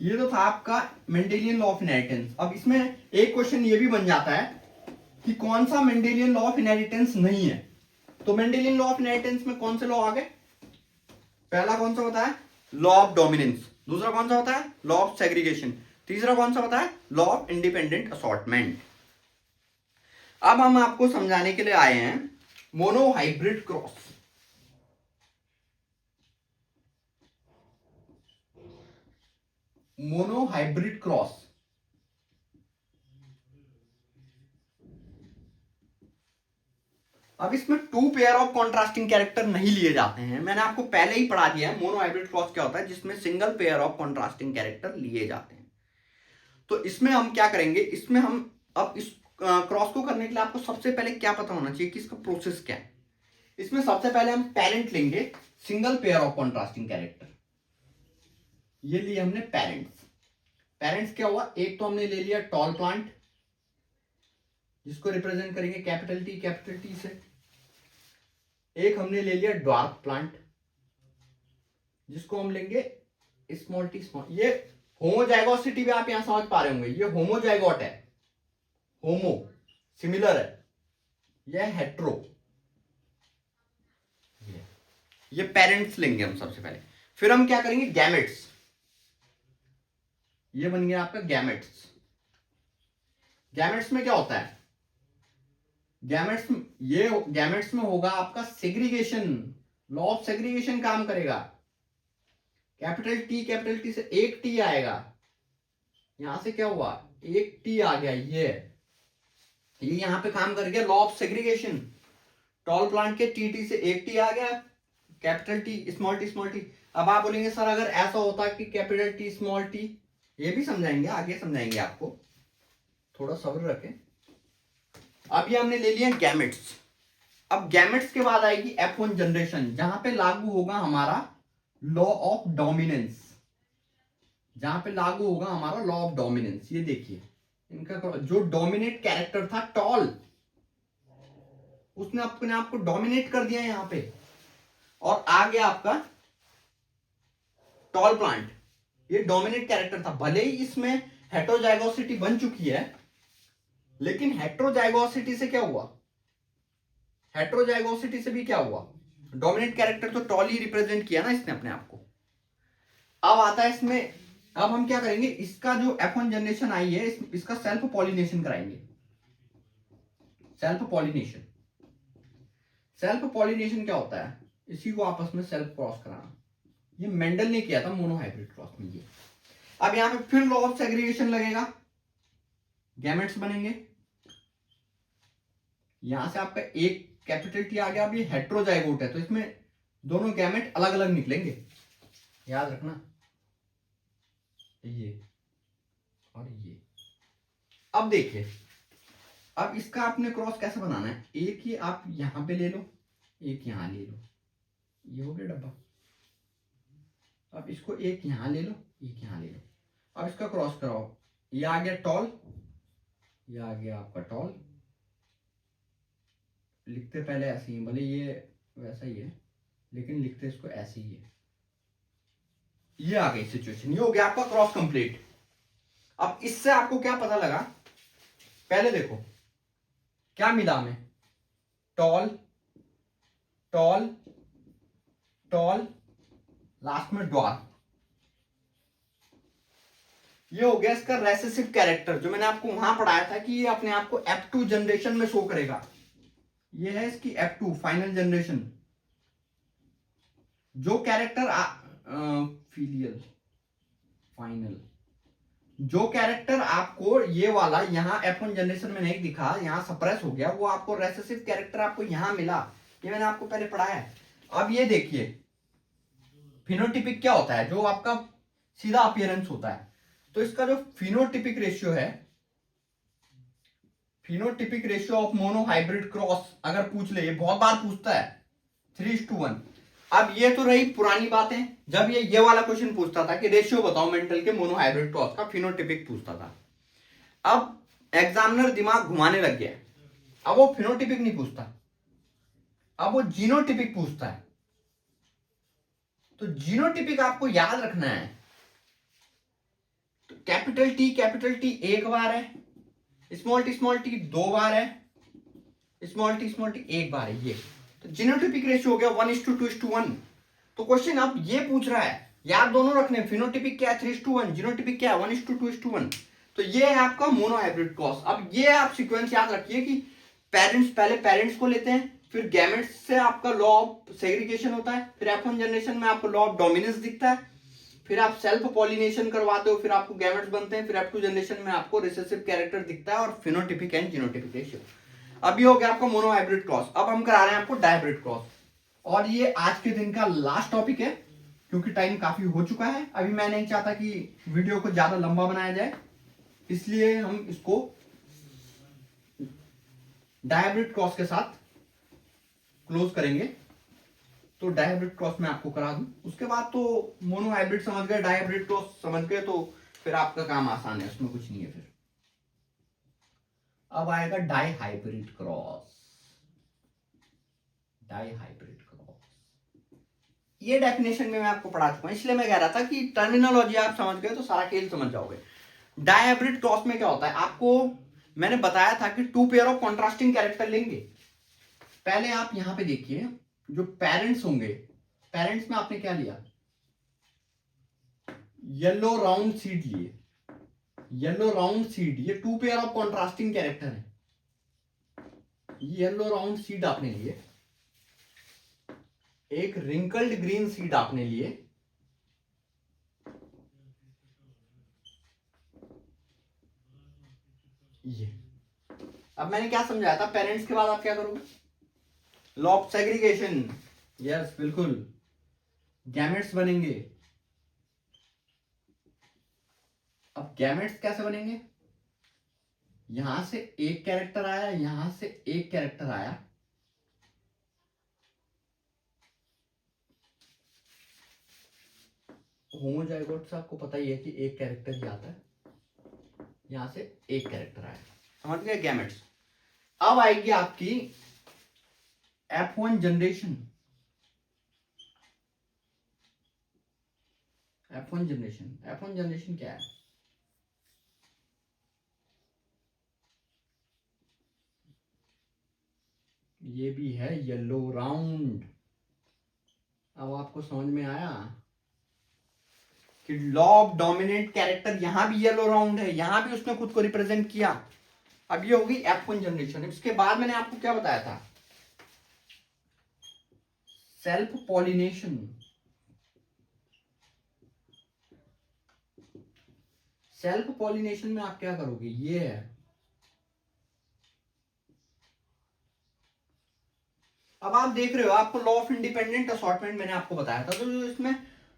[SPEAKER 1] ये तो था आपका मेंडेलियन लॉ ऑफ इनहेरिटेंस। अब इसमें एक क्वेश्चन ये भी बन जाता है कि कौन सा मेंडेलियन लॉ ऑफ इनहेरिटेंस नहीं है। तो मेंडेलियन लॉ ऑफ इनहेरिटेंस में कौन से लॉ आ गए? पहला कौन सा होता है? Law of dominance. दूसरा कौन सा होता है? Law of segregation. तीसरा कौन सा होता है? Law of independent assortment. अब हम आपको समझाने के लिए आए हैं monohybrid cross. Monohybrid cross, अब इसमें two pair of contrasting character नहीं लिए जाते हैं। मैंने आपको पहले ही पढ़ा दिया है मोनो हाइब्रिड क्रॉस क्या होता है, जिसमें single pair of contrasting character लिए जाते हैं। तो इसमें हम क्या करेंगे, इसमें हम अब इस क्रॉस को करने के लिए आपको सबसे पहले क्या पता होना चाहिए कि इसका प्रोसेस क्या है। इसमें सबसे पहले हम पेरेंट लेंगे single pair of contrasting character. ये लिए हमने पेरेंट्स। पेरेंट्स क्या हुआ? एक तो हमने ले लिया टॉल प्लांट जिसको रिप्रेजेंट करेंगे कैपिटल टी से। एक हमने ले लिया ड्वार्फ प्लांट जिसको हम लेंगे स्मॉल टी स्मॉल। ये होमोजाइगोसिटी भी आप यहां समझ पा रहे होंगे, ये होमोजाइगोट है, होमो सिमिलर है, यह हेट्रो। ये पेरेंट्स लेंगे हम सबसे पहले। फिर हम क्या करेंगे? गैमेट्स। ये बन गया आपका गैमेट्स। गैमेट्स में क्या होता है? गैमेट्स में होगा आपका सेग्रीगेशन। लॉ ऑफ सेग्रीगेशन काम करेगा। कैपिटल टी से एक टी आएगा, यहां से क्या हुआ? एक टी आ गया, ये यहां पे काम कर गया law of segregation. Tall plant के टी से एक टी आ गया, कैपिटल टी स्मॉल टी। अब आप बोलेंगे सर अगर ऐसा होता कि कैपिटल टी स्मॉल टी, ये भी समझाएंगे, आगे समझाएंगे आपको, थोड़ा सब्र रखें। अब ये हमने ले लिया गैमेट्स। अब गैमेट्स के बाद आएगी F1 जनरेशन, जहां पे लागू होगा हमारा लॉ ऑफ डोमिनेंस। जहां पे लागू होगा हमारा लॉ ऑफ डोमिनेंस। ये देखिए इनका जो डोमिनेट कैरेक्टर था टॉल, उसने अपने आप को डोमिनेट कर दिया यहां पे, और आ गया आपका टॉल प्लांट। ये डोमिनेट कैरेक्टर था, भले ही इसमें हेटेरोजाइगोसिटी बन चुकी है, लेकिन हेटेरोजाइगोसिटी से क्या हुआ? हेटेरोजाइगोसिटी से भी क्या हुआ? डोमिनेट कैरेक्टर तो टॉल ही रिप्रेजेंट किया ना इसने अपने आप को। अब आता है इसमें, अब हम क्या करेंगे, इसका जो F1 जनरेशन आई है इसका सेल्फ पॉलिनेशन कराएंगे। सेल्फ पॉलिनेशन, सेल्फ पॉलिनेशन क्या होता है? इसी को आपस में सेल्फ क्रॉस कराना। ये मेंडल ने किया था मोनो हाइब्रिड क्रॉस में। ये अब यहां पे फिर लॉ ऑफ सेग्रीगेशन लगेगा, गैमेट्स बनेंगे। यहां से आपका एक कैपिटल टी आ गया। अब ये हेटेरोजाइगोट है तो इसमें दोनों गैमेट अलग अलग निकलेंगे, याद रखना, ये और ये। अब देखिए, अब इसका आपने क्रॉस कैसे बनाना है? एक ही आप यहां पे ले लो, एक यहाँ ले लो, ये हो गया डब्बा। अब इसको एक यहाँ ले लो, एक यहाँ ले लो। अब इसका क्रॉस कराओ, ये आ गया टॉल, ये आ गया आपका टॉल। लिखते पहले ऐसे ही, भले ये वैसा ही है लेकिन लिखते इसको ऐसे ही है। ये आ गई सिचुएशन, ये हो गया आपका क्रॉस कंप्लीट। अब इससे आपको क्या पता लगा, पहले देखो क्या मिला हमें, टॉल टॉल टॉल, लास्ट में ड्वार्फ। ये हो गया इसका रेसेसिव कैरेक्टर, जो मैंने आपको वहां पढ़ाया था कि ये अपने आप को F2 जनरेशन में शो करेगा। ये है इसकी F2 फाइनल जनरेशन। जो कैरेक्टर फिलियल फाइनल, जो कैरेक्टर आपको ये वाला यहाँ F1 जनरेशन में नहीं दिखा, यहाँ सप्रेस हो गया, वो आपको रेसेसिव कैरेक्टर आपको यहाँ मिला। ये मैंने आपको पहले पढ़ाया है। अब ये देखिए फिनोटिपिक क्या होता है, जो आपका सीधा अपीयरेंस होता है। तो इसका जो फिनोटिपिक रेशियो है, phenotypic ratio of mono hybrid cross अगर पूछ ले, ये बहुत बार पूछता है 3:1। अब ये तो रही पुरानी बातें, जब ये वाला क्वेश्चन पूछता था कि रेशियो बताओ मेंटल के मोनो हाइब्रिड क्रॉस का, फिनोटिपिक पूछता था। अब एग्जामिनर दिमाग घुमाने लग गया, अब वो फिनोटिपिक नहीं पूछता, अब वो जीनोटिपिक पूछता है। तो जीनोटिपिक आपको याद रखना है, तो कैपिटल टी एक बार है, स्मॉल टी 2 बार है, स्मॉल टी एक बार है। ये तो जीनोटिपिक रेशियो हो गया 1:2:1। तो क्वेश्चन अब ये पूछ रहा है, याद दोनों रखने, फिनोटिपिक क्या है 3:1, जीनोटिपिक क्या है 1:2:1। तो ये है आपका मोनो हाइब्रिड क्रॉस। अब ये आप सीक्वेंस याद रखिए कि पेरेंट्स, पहले पेरेंट्स को लेते हैं, फिर गैमेट्स से आपका लॉ ऑफ सेग्रीगेशन होता है, फिर F1 जनरेशन में आपको लॉ ऑफ डोमिनेंस दिखता है, फिर आप सेल्फ पॉलिनेशन करवाते हो, फिर आपको गैमेट्स बनते हैं, फिर F2 जनरेशन में आपको रिसेसिव कैरेक्टर दिखता है, और फिनोटिपिक एंड जीनोटिपिक रेशियो। अब ये हो गया आपका मोनो हाइब्रिड क्रॉस। अब हम करा रहे हैं आपको डायहाइब्रिड क्रॉस, और ये आज के दिन का लास्ट टॉपिक है क्योंकि टाइम काफी हो चुका है। अभी मैं नहीं चाहता कि वीडियो को ज्यादा लंबा बनाया जाए, इसलिए हम इसको डायहाइब्रिड क्रॉस के साथ क्लोज करेंगे। तो डायहाइब्रिड क्रॉस मैं आपको करा दूं, उसके बाद तो मोनो हाइब्रिड समझ गए, डायहाइब्रिड क्रॉस समझ गए, तो फिर आपका काम आसान है, उसमें कुछ नहीं है। फिर अब आएगा डायहाइब्रिड क्रॉस। डायहाइब्रिड क्रॉस, ये डेफिनेशन में मैं आपको पढ़ा चुका हूं, इसलिए मैं कह रहा था कि टर्मिनोलॉजी आप समझ गए तो सारा खेल समझ जाओगे। डायहाइब्रिड क्रॉस में क्या होता है, आपको मैंने बताया था कि 2 पेयर ऑफ कॉन्ट्रास्टिंग कैरेक्टर लेंगे। पहले आप यहां पे देखिए, जो पेरेंट्स होंगे, पेरेंट्स में आपने क्या लिया, येलो राउंड सीड लिए, येलो राउंड सीड, ये 2 पेयर ऑफ कॉन्ट्रास्टिंग कैरेक्टर है। येलो राउंड सीड आपने लिए, एक रिंकल्ड ग्रीन सीड आपने लिए, ये। अब मैंने क्या समझाया था, पेरेंट्स के बाद आप क्या करोगे, लॉ ऑफ सेग्रीगेशन, यस बिल्कुल, गैमेट्स बनेंगे। अब गैमेट्स कैसे बनेंगे, यहां से एक कैरेक्टर आया, यहां से एक कैरेक्टर आया, होमोजाइगोट से आपको पता ही है कि एक कैरेक्टर ही आता है, यहां से एक कैरेक्टर आया, समझ गए गैमेट्स। अब आएगी आपकी F1 जनरेशन। F1 जनरेशन क्या है, ये भी है येलो राउंड। अब आपको समझ में आया कि लॉ ऑफ डोमिनेंट कैरेक्टर, यहां भी येलो राउंड है, यहां भी उसने खुद को रिप्रेजेंट किया। अब ये होगी F1 जनरेशन। इसके बाद मैंने आपको क्या बताया था, सेल्फ पॉलिनेशन। सेल्फ पॉलिनेशन में आप क्या करोगे, ये है, अब आप देख रहे हो, आपको लॉ ऑफ इंडिपेंडेंट असॉर्टमेंट मैंने आपको बताया था, तो जो इसमें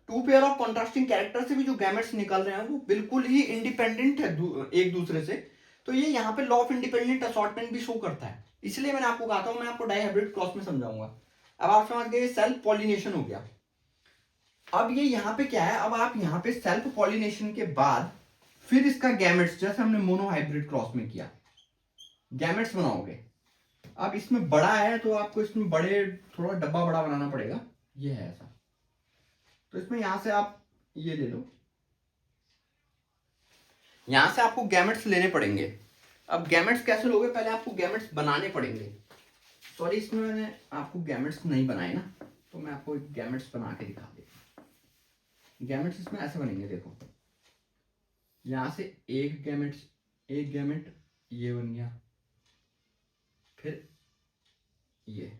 [SPEAKER 1] 2 पेयर ऑफ कॉन्ट्रास्टिंग कैरेक्टर से भी जो गैमेट्स निकल रहे हैं वो बिल्कुल ही इंडिपेंडेंट है एक दूसरे से। तो ये यहाँ पे लॉ ऑफ इंडिपेंडेंट असॉर्टमेंट भी शो करता है, इसलिए मैंने आपको कहा था, मैं आपको डायहाइब्रिड क्रॉस में समझाऊंगा। अब आप समझ गए सेल्फ पॉलिनेशन हो गया। अब ये यहाँ पे क्या है, अब आप यहाँ पे सेल्फ पॉलिनेशन के बाद फिर इसका गैमेट्स, जैसे हमने मोनोहाइब्रिड क्रॉस में किया, गैमेट्स बनाओगे। अब इसमें बड़ा है तो आपको इसमें बड़े थोड़ा डब्बा बड़ा बनाना पड़ेगा, ये है ऐसा। तो इसमें यहां से आप ये ले लो, यहां से आपको गैमेट्स लेने पड़ेंगे। अब गैमेट्स कैसे लोगे, पहले आपको गैमेट्स बनाने पड़ेंगे। सॉरी, इसमें मैंने आपको गैमेट्स नहीं बनाए ना, तो मैं आपको एक गैमेट्स बना के दिखा देता हूं। गैमेट्स इसमें ऐसे बनेंगे, देखो यहां से एक गैमेट ये बन गया, फिर ये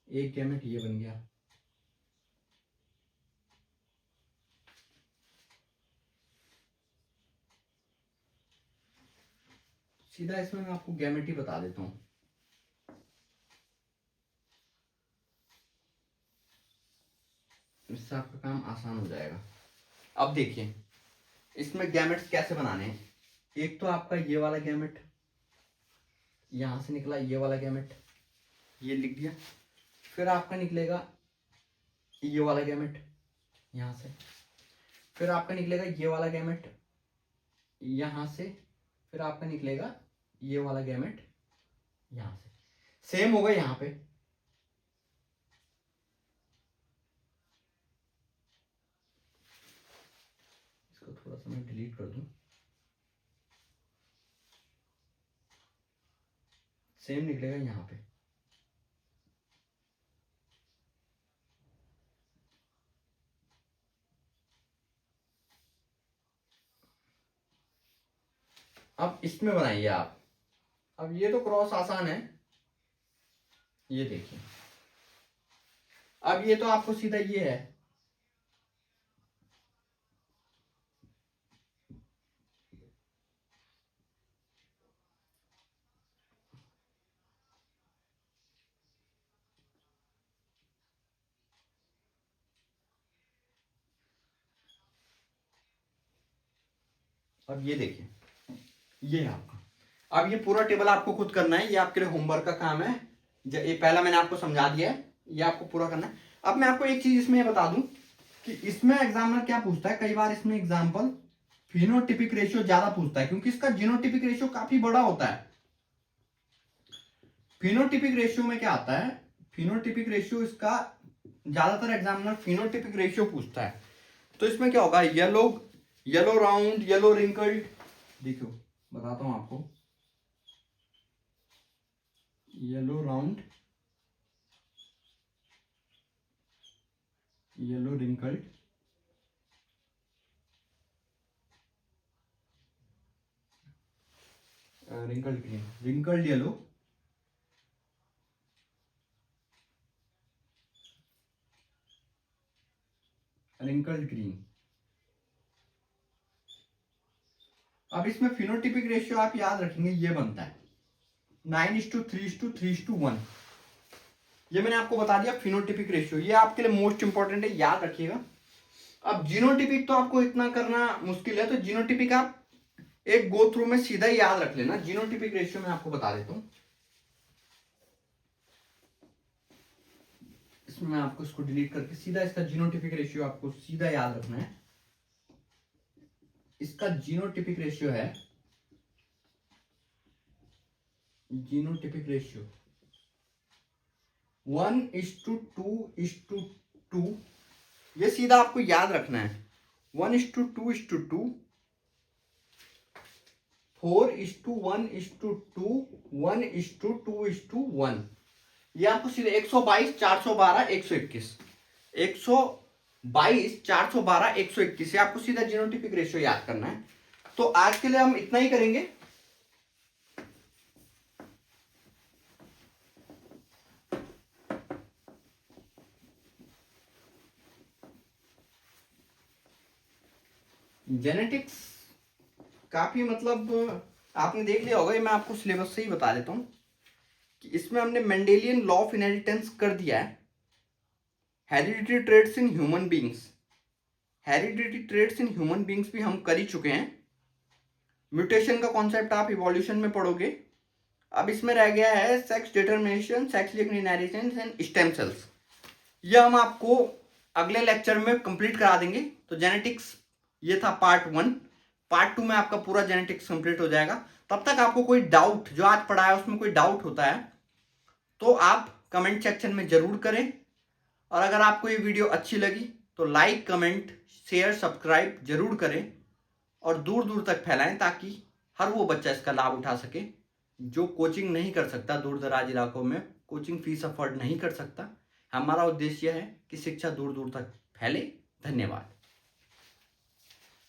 [SPEAKER 1] एक गैमेट ये बन गया, सीधा इसमें मैं आपको गैमेट ही बता देता हूं। इससे आपका काम आसान हो जाएगा। अब देखिए इसमें गैमेट्स कैसे बनाने हैं। एक तो आपका ये वाला गैमेट, यहां से निकला ये वाला गैमेट, ये लिख दिया। फिर आपका निकलेगा ये वाला गैमेट यहां से, फिर आपका निकलेगा ये वाला गैमेट यहां से, फिर आपका निकलेगा ये वाला गैमेट यहां से। सेम होगा यहां पे, इसको थोड़ा सा मैं डिलीट कर दूं, सेम निकलेगा यहां पे। अब इसमें बनाइए आप। अब ये तो क्रॉस आसान है, ये देखिए। अब ये तो आपको सीधा ये है, अब ये देखिए ये है आपका। अब ये पूरा टेबल आपको खुद करना है, ये आपके लिए होमवर्क का काम है। ये पहला मैंने आपको समझा दिया है, ये आपको पूरा करना है। अब मैं आपको एक चीज इसमें ये बता दूं कि इसमें एग्जामिनर क्या पूछता है, कई बार इसमें एग्जाम्पल फिनोटिपिक रेशियो ज्यादा पूछता है, क्योंकि इसका जीनोटिपिक रेशियो काफी बड़ा होता है। फिनोटिपिक रेशियो में क्या आता है, फिनोटिपिक रेशियो इसका ज्यादातर एग्जामिनर फिनोटिपिक रेशियो पूछता है। तो इसमें क्या होगा, येलो राउंड, येलो रिंकल्ड, देखो बताता हूं आपको, yellow round, yellow wrinkled, wrinkled green, wrinkled yellow, wrinkled green. अब इसमें फिनोटिपिक रेशियो आप याद रखेंगे, ये बनता है 9:3:3:1। ये मैंने आपको बता दिया फिनोटिपिक रेशियो, ये आपके लिए मोस्ट इंपॉर्टेंट है, याद रखिएगा। अब जीनोटिपिक तो आपको इतना करना मुश्किल है, तो जीनोटिपिक आप एक गो थ्रू में सीधा ही याद रख लेना। जीनोटिपिक रेशियो मैं आपको बता देता हूं, इसमें मैं आपको इसको डिलीट करके सीधा इसका जीनोटिपिक रेशियो आपको सीधा याद रखना है। इसका जीनोटिपिक रेशियो है, जीनोटिपिक रेशियो 1:2:2। ये सीधा आपको याद रखना है, 1:2:2, 4:1:2, 1:2:1। ये आपको सीधे 122, 412, 121, 122, 412, 121, ये आपको सीधा जीनोटिपिक रेशियो याद करना है। तो आज के लिए हम इतना ही करेंगे। जेनेटिक्स काफी मतलब आपने देख लिया होगा, ये मैं आपको सिलेबस से ही बता देता हूं कि इसमें हमने मेंडेलियन लॉ ऑफ इनहेरिटेंस कर दिया है, hereditary traits in human beings, hereditary traits in human beings भी हम कर ही चुके हैं। म्यूटेशन का कॉन्सेप्ट आप इवोल्यूशन में पढ़ोगे। अब इसमें रह गया है sex determination, sex linked inheritance and stem cells. ये हम आपको अगले लेक्चर में कंप्लीट करा देंगे। तो जेनेटिक्स ये था पार्ट 1। पार्ट 2 में आपका पूरा जेनेटिक्स कंप्लीट हो जाएगा। तब तक आपको कोई डाउट जो आज पढ़ा है उसमें कोई डाउट होता है तो आप कमेंट सेक्शन में जरूर करें। और अगर आपको ये वीडियो अच्छी लगी तो लाइक, कमेंट, शेयर, सब्सक्राइब जरूर करें और दूर दूर तक फैलाएं ताकि हर वो बच्चा इसका लाभ उठा सके जो कोचिंग नहीं कर सकता, दूर दराज इलाकों में कोचिंग फीस अफोर्ड नहीं कर सकता। हमारा उद्देश्य है कि शिक्षा दूर दूर तक फैले। धन्यवाद।